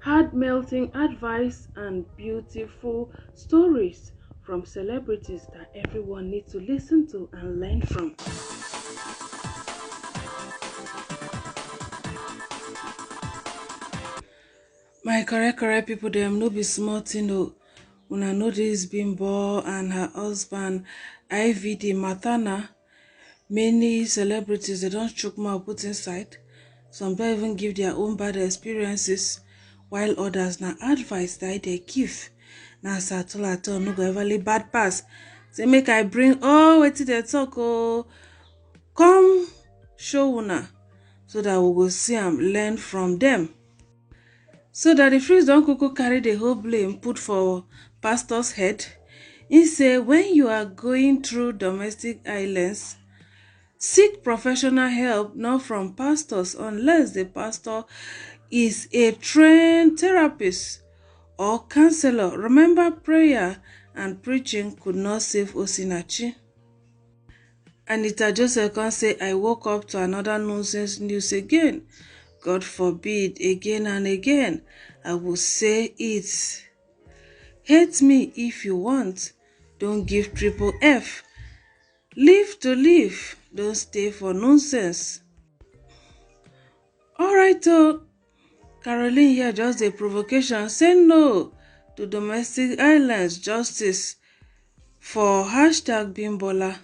heart-melting advice, and beautiful stories from celebrities that everyone needs to listen to and learn from. My correct people dem no be small thing o. Una know this bimbo and her husband IVD matter na. Many celebrities they don't chook mouth put inside. Some don't even give their own bad experiences, while others na advice that they give. Na at all no go ever leave bad pass. Say make I bring wetin dey talk come show una so that we go see am learn from them. So that the priest don kuku carry the whole blame put for pastor's head. He say when you are going through domestic violence, seek professional help not from pastors unless the pastor is a trained therapist or counselor. Remember, prayer and preaching could not save Osinachi. Anita Joseph can say, I woke up to another nonsense news again. God forbid, again and again, I will say it. Hate me if you want. Don't give triple F. Live to live. Don't stay for nonsense. Alright Caroline here just a provocation. Say no to domestic violence justice for hashtag Bimbola.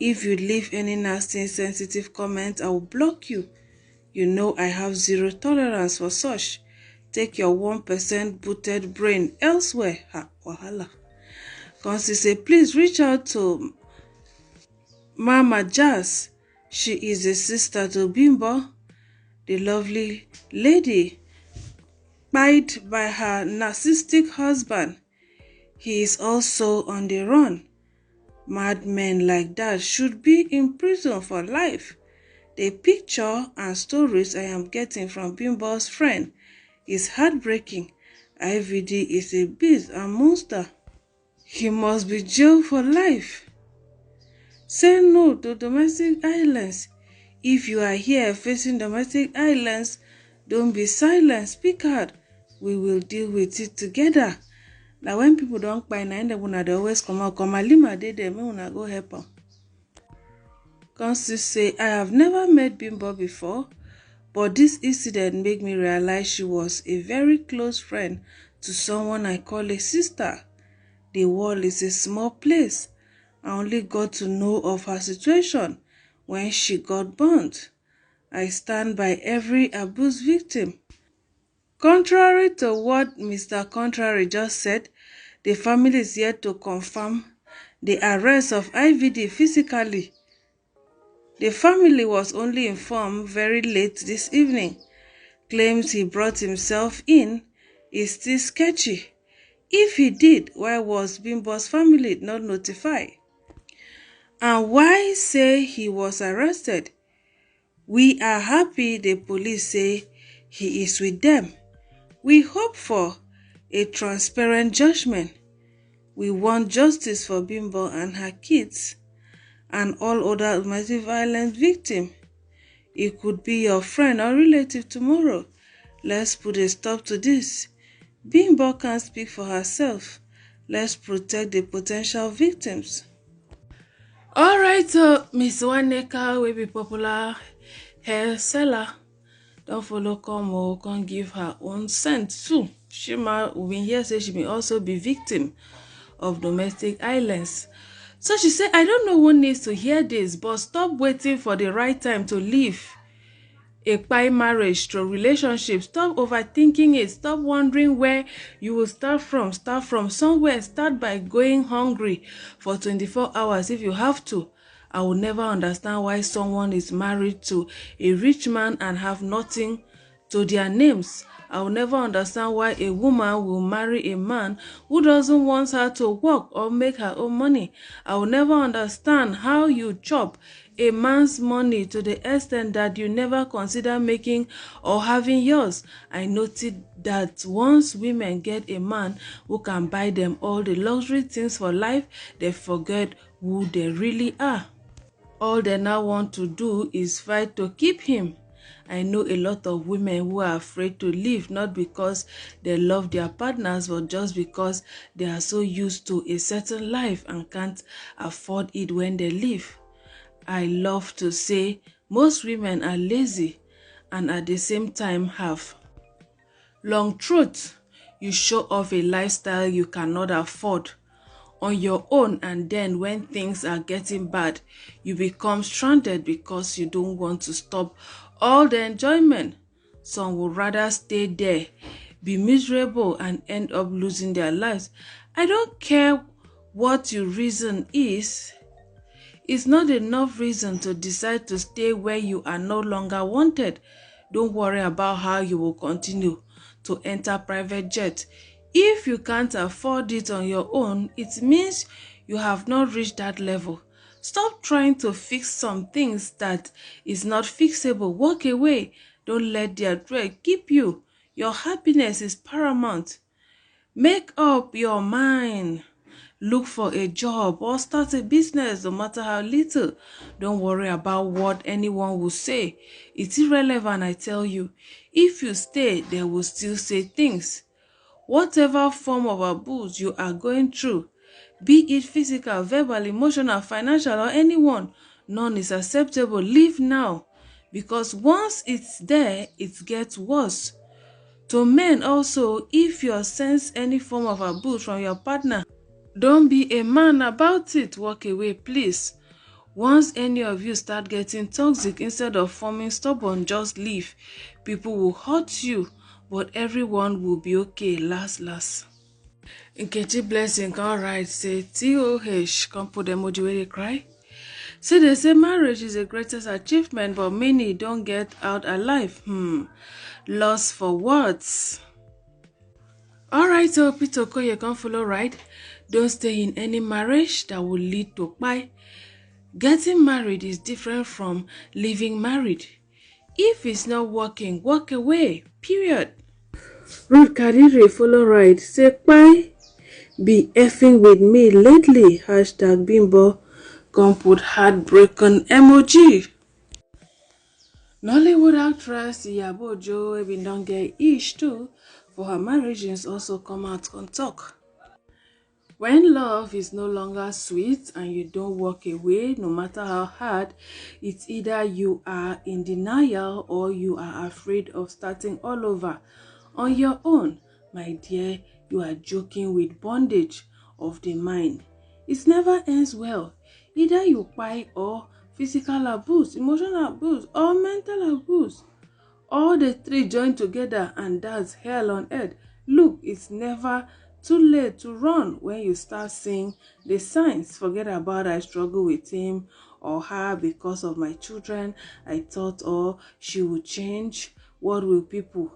If you leave any nasty insensitive comment, I will block you. You know I have zero tolerance for such. Take your 1% booted brain elsewhere. Wahala. Consi say, please reach out to Mama Jazz. She is a sister to Bimbo, the lovely lady, spied by her narcissistic husband. He is also on the run. Madmen like that should be in prison for life. The picture and stories I am getting from Bimbo's friend is heartbreaking. IVD is a beast and monster. He must be jailed for life. Say no to domestic violence. If you are here facing domestic violence, don't be silent. Speak out. We will deal with it together. Now when people don't buy na they always come out. Come Alima dey there, me una go help am. Consi say, I have never met Bimbo before, but this incident made me realize she was a very close friend to someone I call a sister. The world is a small place. I only got to know of her situation when she got burnt. I stand by every abuse victim. Contrary to what Mr. Contrary just said, the family is yet to confirm the arrest of IVD physically. The family was only informed very late this evening. Claims he brought himself in is still sketchy. If he did, why was Bimbo's family not notified? And why say he was arrested? We are happy the police say he is with them. We hope for a transparent judgment. We want justice for Bimbo and her kids and all other domestic violence victims. It could be your friend or relative tomorrow. Let's put a stop to this. Bimbo can't speak for herself. Let's protect the potential victims. Alright, Miss Waneka will be popular hair seller. Don't follow come give her own scent too. She might we here say she may also be victim of domestic violence. So she said, I don't know who needs to hear this, but stop waiting for the right time to leave a pie marriage to relationship. Stop overthinking it. Stop wondering where you will start from. Start from somewhere. Start by going hungry for 24 hours if you have to. I will never understand why someone is married to a rich man and have nothing to their names. I will never understand why a woman will marry a man who doesn't want her to work or make her own money. I will never understand how you chop a man's money to the extent that you never consider making or having yours. I noted that once women get a man who can buy them all the luxury things for life, they forget who they really are. All they now want to do is fight to keep him. I know a lot of women who are afraid to leave, not because they love their partners, but just because they are so used to a certain life and can't afford it when they leave. I love to say most women are lazy and at the same time have long truth. You show off a lifestyle you cannot afford on your own, and then when things are getting bad, you become stranded because you don't want to stop all the enjoyment. Some would rather stay there, be miserable, and end up losing their lives. I don't care what your reason is. It's not enough reason to decide to stay where you are no longer wanted. Don't worry about how you will continue to enter private jet. If you can't afford it on your own, it means you have not reached that level. Stop trying to fix some things that is not fixable. Walk away. Don't let their dread keep you. Your happiness is paramount. Make up your mind. Look for a job or start a business, no matter how little. Don't worry about what anyone will say. It's irrelevant, I tell you. If you stay, they will still say things. Whatever form of abuse you are going through, be it physical, verbal, emotional, financial, or anyone, none is acceptable. Leave now. Because once it's there, it gets worse. To men also, if you sense any form of abuse from your partner, don't be a man about it. Walk away, please. Once any of you start getting toxic, instead of forming stubborn, just leave. People will hurt you, but everyone will be okay last. Nkechi Blessing can write, say TOH, come put emoji where they cry. See, they say marriage is the greatest achievement, but many don't get out alive. Lost for words. Alright, so Peter Okoye can follow, right? Don't stay in any marriage that will lead to pie. Getting married is different from living married. If it's not working, walk away. Period. Ruth Kadiri follow, right? Say pie be effing with me lately. Hashtag bimbo. Come put heartbroken emoji. Nollywood actress Iyabo Ojo been don get ish too for her marriages also come out on talk. When love is no longer sweet and you don't walk away, no matter how hard, it's either you are in denial or you are afraid of starting all over on your own. My dear, you are joking with bondage of the mind. It never ends well. Either you buy or physical abuse, emotional abuse, or mental abuse. All the three join together and that's hell on earth. Look, it's never too late to run when you start seeing the signs. Forget about I struggle with him or her because of my children. I thought or she would change. What will people?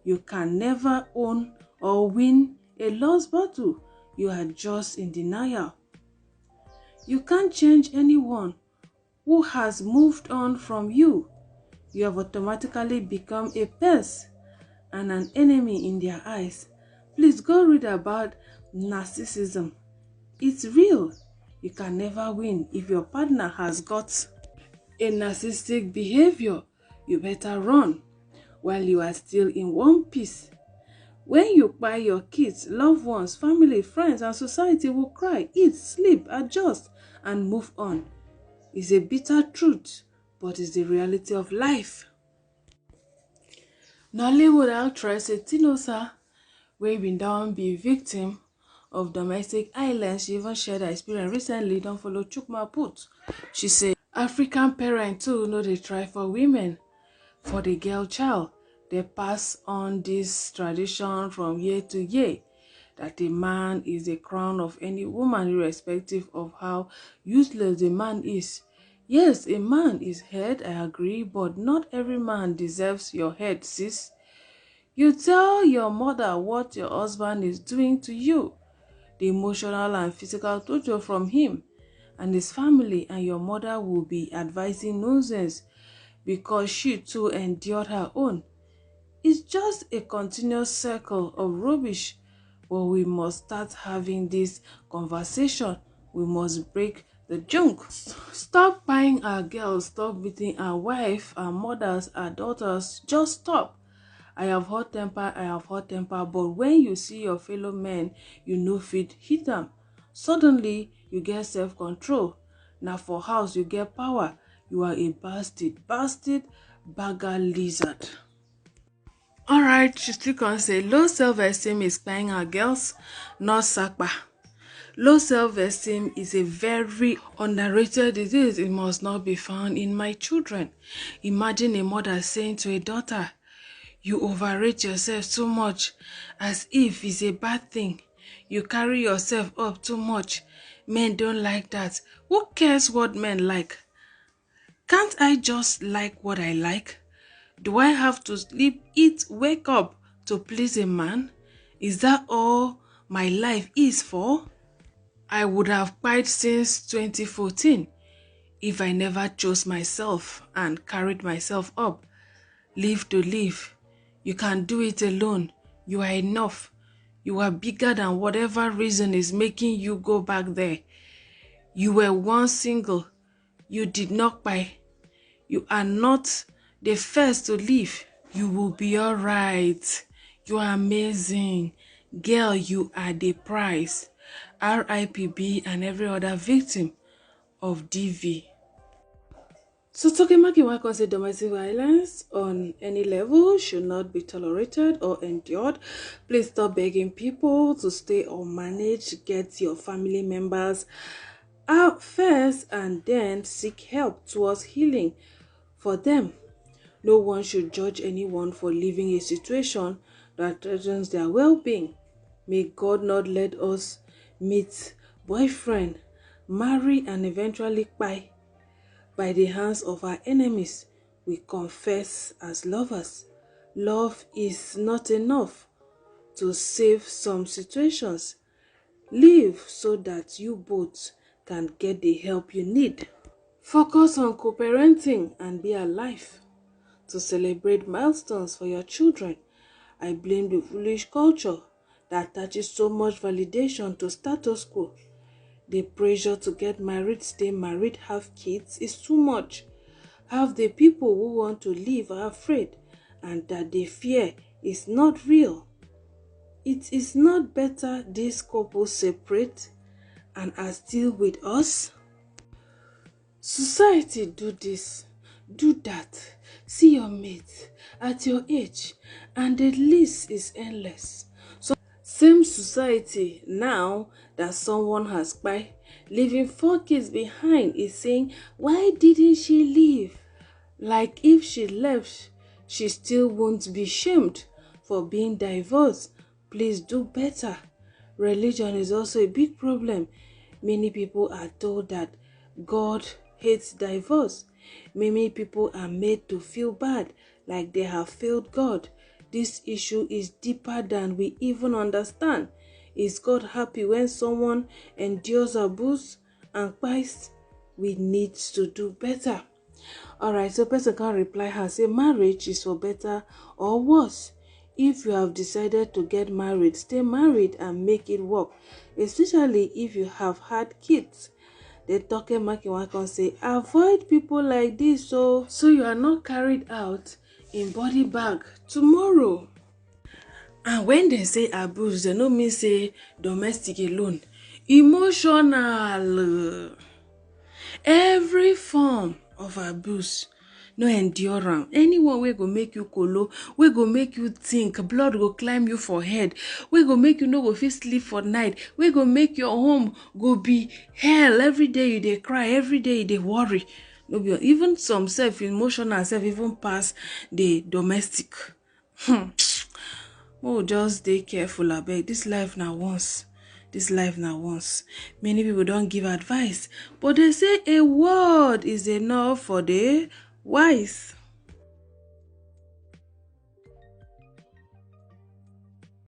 You can never own or win a lost battle. You are just in denial. You can't change anyone who has moved on from you. You have automatically become a pest and an enemy in their eyes. Please go read about narcissism. It's real. You can never win if your partner has got a narcissistic behavior. You better run while you are still in one piece. When you buy your kids, loved ones, family, friends, and society will cry, eat, sleep, adjust, and move on. It's a bitter truth, but it's the reality of life. Nollywood actress Etinosa, wey been down be victim of domestic violence, she even shared her experience recently. Don't follow Chukma put. She said, African parents too no dey try for women. For the girl child, they pass on this tradition from year to year, that a man is the crown of any woman irrespective of how useless the man is. Yes, a man is head, I agree, but not every man deserves your head, sis. You tell your mother what your husband is doing to you, the emotional and physical torture from him and his family, and your mother will be advising nonsense because she too endured her own. It's just a continuous circle of rubbish, but we must start having this conversation. We must break the junk. Stop buying our girls, stop beating our wife, our mothers, our daughters. Just stop. I have hot temper, but when you see your fellow men, you know fit hit them. Suddenly, you get self-control. Now for house, you get power. You are a bastard, bagger lizard. Alright, she still can say low self-esteem is buying our girls, not sakpa. Low self-esteem is a very underrated disease. It must not be found in my children. Imagine a mother saying to a daughter, you overrate yourself too much, as if it's a bad thing. You carry yourself up too much. Men don't like that. Who cares what men like? Can't I just like what I like? Do I have to sleep, eat, wake up to please a man? Is that all my life is for? I would have cried since 2014 if I never chose myself and carried myself up. Live to live. You can do it alone. You are enough. You are bigger than whatever reason is making you go back there. You were once single. You did not buy. You are not the first to leave. You will be alright. You are amazing. Girl, you are the prize. RIPB and every other victim of DV. So Tokemaki Wako say domestic violence on any level should not be tolerated or endured. Please stop begging people to stay unmanaged. Get your family members out first and then seek help towards healing for them. No one should judge anyone for leaving a situation that threatens their well-being. May God not let us meet boyfriend, marry and eventually by the hands of our enemies. We confess as lovers. Love is not enough to save some situations. Live so that you both can get the help you need. Focus on co-parenting and be alive to celebrate milestones for your children. I blame the foolish culture that attaches so much validation to status quo. The pressure to get married, stay married, have kids is too much. Half the people who want to live are afraid, and that they fear is not real. It is not better these couples separate and are still with us? Society do this, do that, see your mate at your age, and the list is endless. So same society now that someone has by leaving 4 kids behind is saying, why didn't she leave? Like if she left, she still won't be shamed for being divorced. Please do better. Religion is also a big problem. Many people are told that God hates divorce. Many people are made to feel bad, like they have failed God. This issue is deeper than we even understand. Is God happy when someone endures abuse and Christ? We need to do better. Alright, so person can reply her, say marriage is for better or worse. If you have decided to get married, stay married and make it work, especially if you have had kids. The talking Makiwa can say, avoid people like this so you are not carried out in body bag tomorrow. And when they say abuse, they no mean say domestic alone. Emotional. Every form of abuse, no endurance. Anyone wey go make you kolo, wey go make you think, blood go climb you for head, wey go make you no go fit sleep for night, wey go make your home go be hell. Every day you dey cry, every day you dey worry. No be even some self-emotional self even pass the domestic. Oh, just dey careful abeg. This life na once. This life na once. Many people don't give advice, but they say a word is enough for the wise.